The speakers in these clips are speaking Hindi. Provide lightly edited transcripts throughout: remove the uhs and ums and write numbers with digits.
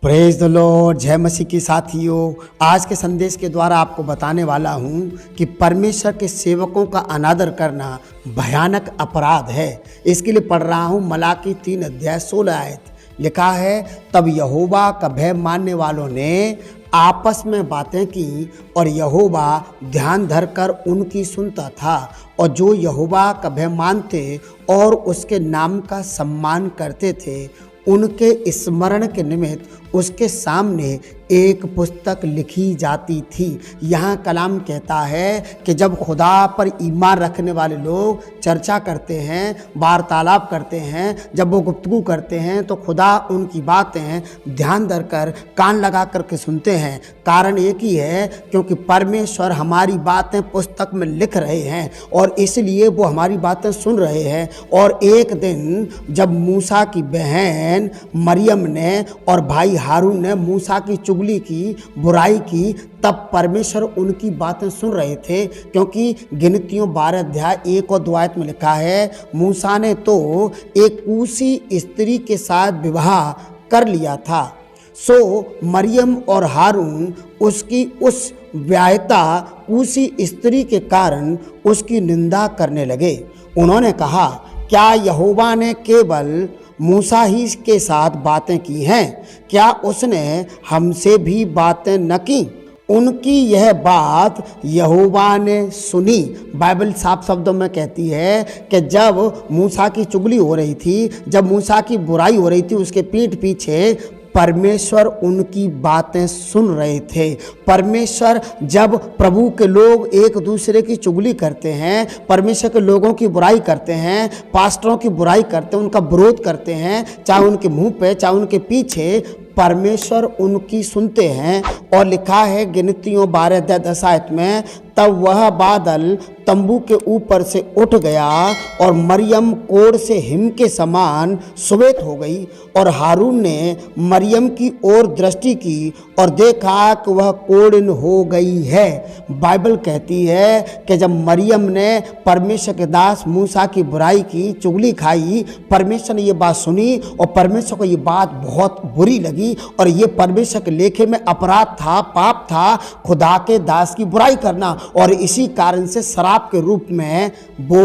Praise the Lord. जय मसीह की साथियों, आज के संदेश के द्वारा आपको बताने वाला हूं कि परमेश्वर के सेवकों का अनादर करना भयानक अपराध है। इसके लिए पढ़ रहा हूं मलाकी 3 अध्याय 16 आयत। लिखा है, तब यहोवा का भय मानने वालों ने आपस में बातें की और यहोवा ध्यान धरकर उनकी सुनता था। और जो यहोवा का भय मानते और उसके नाम का सम्मान करते थे, उनके स्मरण के निमित्त उसके सामने एक पुस्तक लिखी जाती थी। यहाँ कलाम कहता है कि जब खुदा पर ईमान रखने वाले लोग चर्चा करते हैं, वार्तालाप करते हैं, जब वो गुफ्तगू करते हैं, तो खुदा उनकी बातें ध्यान धरकर कान लगा करके सुनते हैं। कारण एक ही है, क्योंकि परमेश्वर हमारी बातें पुस्तक में लिख रहे हैं और इसलिए वो हमारी बातें सुन रहे हैं। और एक दिन जब मूसा की बहन मरियम ने और भाई हारून ने मूसा की चुगली की, बुराई की, तब परमेश्वर उनकी बातें सुन रहे थे। क्योंकि गिनतियों 12 अध्याय 1 और 2 आयत में लिखा है, मूसा ने तो एक कूशी स्त्री के साथ विवाह कर लिया था, सो मरियम और हारून उसकी उस व्यायता कूशी स्त्री के कारण उसकी निंदा करने लगे। उन्होंने कहा, क्या यहोवा ने केवल मूसा ही के साथ बातें की हैं? क्या उसने हमसे भी बातें न की? उनकी यह बात यहोवा ने सुनी। बाइबल साफ शब्दों में कहती है कि जब मूसा की चुगली हो रही थी, जब मूसा की बुराई हो रही थी, उसके पीठ पीछे परमेश्वर उनकी बातें सुन रहे थे। परमेश्वर, जब प्रभु के लोग एक दूसरे की चुगली करते हैं, परमेश्वर के लोगों की बुराई करते हैं, पास्टरों की बुराई करते हैं, उनका विरोध करते हैं, चाहे उनके मुंह पे चाहे उनके पीछे, परमेश्वर उनकी सुनते हैं। और लिखा है गिनतियों 12 अध्याय 10 आयत में, तब वह बादल तंबू के ऊपर से उठ गया और मरियम कोढ़ से हिम के समान श्वेत हो गई। और हारून ने मरियम की ओर दृष्टि की और देखा कि वह कोढ़िन हो गई है। बाइबल कहती है कि जब मरियम ने परमेश्वर के दास मूसा की बुराई की, चुगली खाई, परमेश्वर ने ये बात सुनी और परमेश्वर को ये बात बहुत बुरी लगी। और ये परमेश्वर के लेखे में अपराध था, पाप था, खुदा के दास की बुराई करना। और इसी कारण से शराब के रूप में वो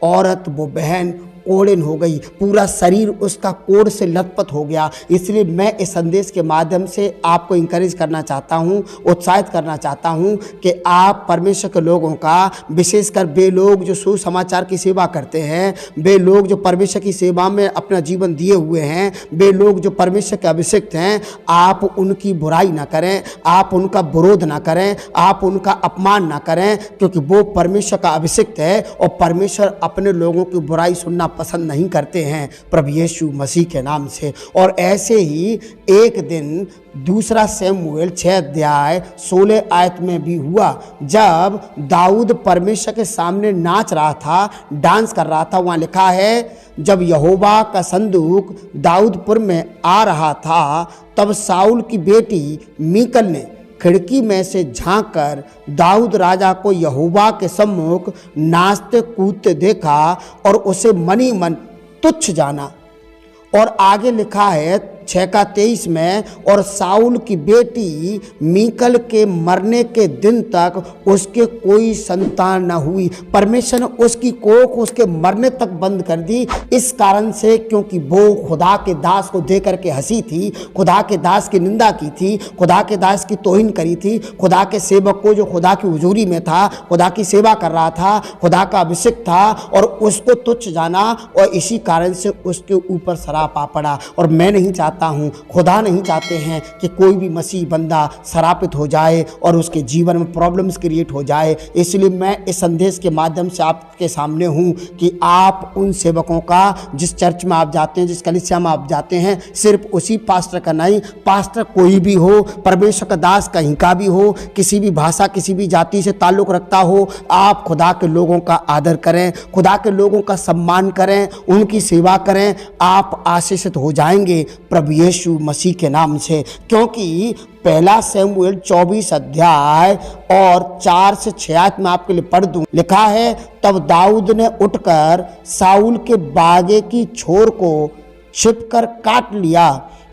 औरत, वो बहन कोढ़िन हो गई। पूरा शरीर उसका कोढ़ से लथपथ हो गया। इसलिए मैं इस संदेश के माध्यम से आपको इंकरेज करना चाहता हूँ, उत्साहित करना चाहता हूँ कि आप परमेश्वर के लोगों का, विशेषकर वे लोग जो सुसमाचार की सेवा करते हैं, वे लोग जो परमेश्वर की सेवा में अपना जीवन दिए हुए हैं, वे लोग जो परमेश्वर के अभिषिक्त हैं, आप उनकी बुराई ना करें, आप उनका विरोध ना करें, आप उनका अपमान ना करें, क्योंकि वो परमेश्वर का अभिषिक्त है और परमेश्वर अपने लोगों की बुराई सुनना पसंद नहीं करते हैं, प्रभु यीशु मसीह के नाम से। और ऐसे ही एक दिन दूसरा शमूएल 6 अध्याय 16 आयत में भी हुआ, जब दाऊद परमेश्वर के सामने नाच रहा था, डांस कर रहा था। वहाँ लिखा है, जब यहोवा का संदूक दाऊदपुर में आ रहा था, तब साउल की बेटी मीकल ने खिड़की में से झांक कर दाऊद राजा को यहोवा के सम्मुख नाचते कूदते देखा और उसे मनी मन तुच्छ जाना। और आगे लिखा है 6:23 में, और साउल की बेटी मीकल के मरने के दिन तक उसके कोई संतान न हुई। परमेश्वर ने उसकी कोख उसके मरने तक बंद कर दी। इस कारण से, क्योंकि वो खुदा के दास को देख करके हंसी थी, खुदा के दास की निंदा की थी, खुदा के दास की तौहीन करी थी, खुदा के सेवक को जो खुदा की हुजूरी में था, खुदा की सेवा कर रहा था, खुदा का अभिषेक था, और उसको तुच्छ जाना। और इसी कारण से उसके ऊपर शराप आ पड़ा। और मैं नहीं चाहता हूं, खुदा नहीं चाहते हैं कि कोई भी मसीह बंदा शरापित हो जाए और उसके जीवन में प्रॉब्लम्स क्रिएट हो जाए। इसलिए मैं इस संदेश के माध्यम से आपके सामने हूं कि आप उन सेवकों का, जिस चर्च में आप जाते हैं, जिस कलीसिया में आप जाते हैं, सिर्फ उसी पास्टर का नहीं, पास्टर कोई भी हो, परमेश्वर का दास कहीं का भी हो, किसी भी भाषा, किसी भी जाति से ताल्लुक रखता हो, आप खुदा के लोगों का आदर करें, खुदा के लोगों का सम्मान करें, उनकी सेवा करें, आप आशीषित हो जाएंगे प्रभु यीशु मसीह के नाम से। क्योंकि पहला शमूएल 24 अध्याय और 4 से 6 आयत में आपके लिए पढ़ दूं। लिखा है, तब दाऊद ने उठकर साउल के बागे की छोर को छिपकर काट लिया,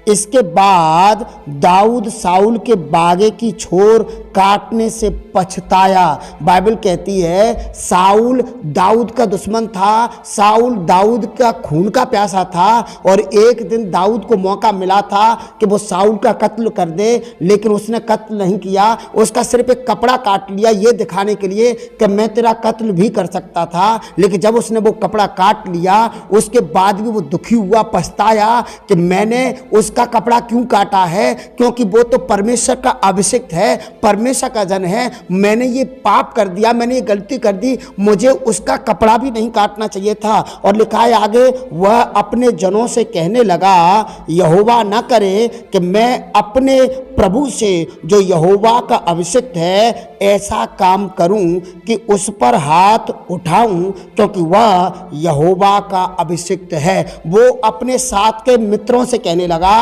इसके बाद दाऊद साउल के बागे की छोर काटने से पछताया। बाइबल कहती है साउल दाऊद का दुश्मन था, साउल दाऊद का खून का प्यासा था और एक दिन दाऊद को मौका मिला था कि वो साउल का कत्ल कर दे, लेकिन उसने कत्ल नहीं किया। उसका सिर्फ एक कपड़ा काट लिया ये दिखाने के लिए कि मैं तेरा कत्ल भी कर सकता था। लेकिन जब उसने वो कपड़ा काट लिया उसके बाद भी वो दुखी हुआ, पछताया कि मैंने उसका कपड़ा क्यों काटा है, क्योंकि वो तो परमेश्वर का अभिषिक्त है, परमेश्वर का जन है। मैंने ये पाप कर दिया, मैंने ये गलती कर दी, मुझे उसका कपड़ा भी नहीं काटना चाहिए था। और लिखा है आगे, वह अपने जनों से कहने लगा यहोवा न करे कि मैं अपने प्रभु से जो यहोवा का अभिषिक्त है ऐसा काम करूं कि उस पर हाथ उठाऊं, क्योंकि वह यहोवा का अभिषिक्त है। वो अपने साथ के मित्रों से कहने लगा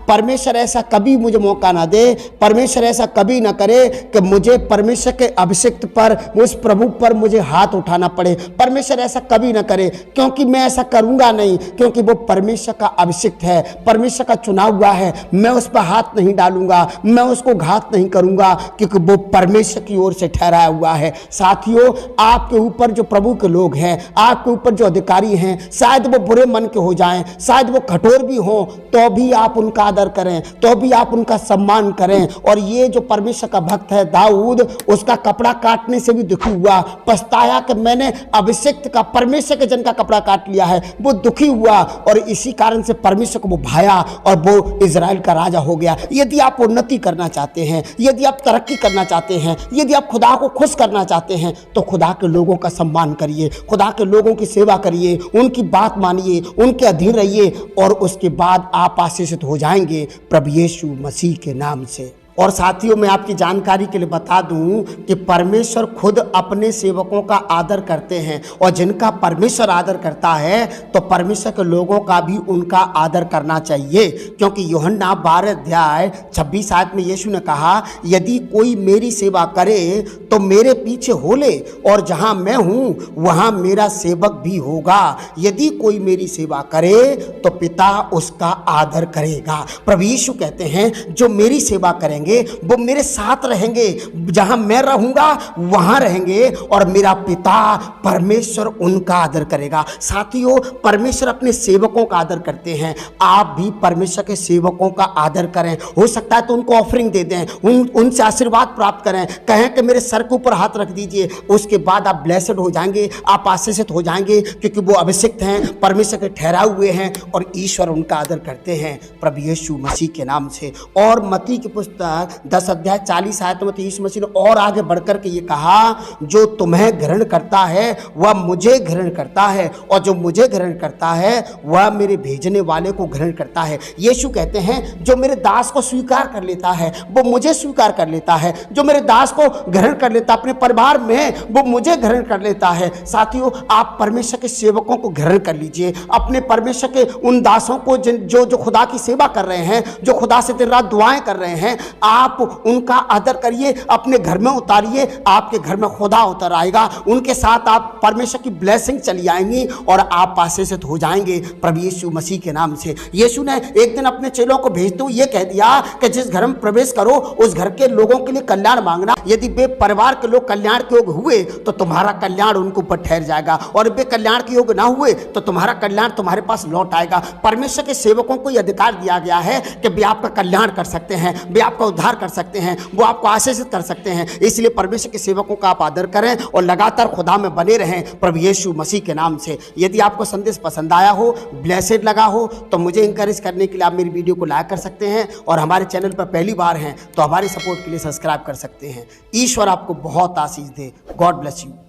परमेश्वर ऐसा कभी मुझे मौका ना दे, परमेश्वर ऐसा कभी ना करे कि मुझे परमेश्वर के अभिषिक्त पर, उस प्रभु पर मुझे हाथ उठाना पड़े। परमेश्वर ऐसा कभी ना करे, क्योंकि मैं ऐसा करूंगा नहीं, क्योंकि वो परमेश्वर का अभिषिक्त है, परमेश्वर का चुना हुआ है। मैं उस पर हाथ नहीं डालूंगा, मैं उसको घात नहीं करूंगा, क्योंकि वो परमेश्वर की ओर से ठहराया हुआ है। साथियों, आपके ऊपर जो प्रभु के लोग हैं, आपके ऊपर जो अधिकारी हैं, शायद वो बुरे मन के हो जाएं, शायद वो कठोर भी हों, तो भी आप उनका आदर करें, तो भी आप उनका सम्मान करें। और ये जो परमेश्वर का भक्त है दाऊद, उसका कपड़ा काटने से भी दुखी हुआ, पछताया कि मैंने अभिषिक्त का, परमेश्वर के जन का कपड़ा काट लिया है। वो दुखी हुआ और इसी कारण से परमेश्वर को वो भाया और वो इजराइल का राजा हो गया। यदि आप उन्नति करना चाहते हैं, यदि आप तरक्की करना चाहते हैं, यदि आप खुदा को खुश करना चाहते हैं, तो खुदा के लोगों का सम्मान करिए, खुदा के लोगों की सेवा करिए, उनकी बात मानिए, उनके अधीन रहिए और उसके बाद आप आशीषित हो जाएंगे प्रभु यीशु मसीह के नाम से। और साथियों, मैं आपकी जानकारी के लिए बता दूं कि परमेश्वर खुद अपने सेवकों का आदर करते हैं और जिनका परमेश्वर आदर करता है तो परमेश्वर के लोगों का भी उनका आदर करना चाहिए। क्योंकि यूहन्ना 12:26 आयत में यीशु ने कहा यदि कोई मेरी सेवा करे तो मेरे पीछे हो ले और जहां मैं हूं वहां मेरा सेवक भी होगा। यदि कोई मेरी सेवा करे तो पिता उसका आदर करेगा। प्रभु यीशु कहते हैं जो मेरी सेवा करेंगे वो मेरे साथ रहेंगे, जहां मैं रहूंगा वहां रहेंगे और मेरा पिता परमेश्वर उनका आदर करेगा। साथियों, परमेश्वर अपने सेवकों का आदर करते हैं, आप भी परमेश्वर के सेवकों का आदर करें। हो सकता है तो उनको ऑफरिंग दे दें, उनसे आशीर्वाद प्राप्त करें, कहें कि मेरे सर के ऊपर हाथ रख दीजिए। उसके बाद आप ब्लेसड हो जाएंगे, आप आशीषित हो जाएंगे, क्योंकि वो अभिषिक्त हैं, परमेश्वर के ठहराए हुए हैं और ईश्वर उनका आदर करते हैं प्रभु यीशु मसीह के नाम से। और मत्ती की पुस्तक 10:40 आयत में यीशु मसीह ने और आगे बढ़कर के ये कहा जो तुम्हें ग्रहण करता है वह मुझे ग्रहण करता है और जो मुझे ग्रहण करता है वह मेरे भेजने वाले को ग्रहण करता है। यीशु कहते हैं जो मेरे दास को स्वीकार कर लेता है वो मुझे स्वीकार कर लेता है, जो मेरे दास को ग्रहण कर लेता अपने परिवार में वो मुझे ग्रहण कर लेता है। साथियों, आप परमेश्वर के सेवकों को ग्रहण कर लीजिए, अपने परमेश्वर के उन दासों को जो खुदा की सेवा कर रहे हैं, जो खुदा से दिन रात दुआएं कर रहे हैं, आप उनका आदर करिए, अपने घर में उतारिए, आपके घर में खुदा उतर आएगा, उनके साथ आप परमेश्वर की ब्लेसिंग चली आएंगी और आप आशीषित हो जाएंगे प्रभु यीशु मसीह के नाम से। यीशु ने एक दिन अपने चेलों को भेजते हुए यह कह दिया कि जिस घर में प्रवेश करो उस घर के लोगों के लिए कल्याण मांगना। यदि वे परिवार के लोग कल्याण के योग्य हुए तो तुम्हारा कल्याण उनको ऊपर ठहर जाएगा और वे कल्याण के योग्य ना हुए तो तुम्हारा कल्याण तुम्हारे पास लौट आएगा। परमेश्वर के सेवकों को यह अधिकार दिया गया है कि वे आपका कल्याण कर सकते हैं, वे आपका उद्धार कर सकते हैं, वो आपको आशीषित कर सकते हैं। इसलिए परमेश्वर के सेवकों का आप आदर करें और लगातार खुदा में बने रहें प्रभु यीशु मसीह के नाम से। यदि आपको संदेश पसंद आया हो, ब्लेसेड लगा हो, तो मुझे इंकरेज करने के लिए आप मेरी वीडियो को लाइक कर सकते हैं और हमारे चैनल पर पहली बार हैं तो हमारी सपोर्ट के लिए सब्सक्राइब कर सकते हैं। ईश्वर आपको बहुत आशीष दे। God bless you.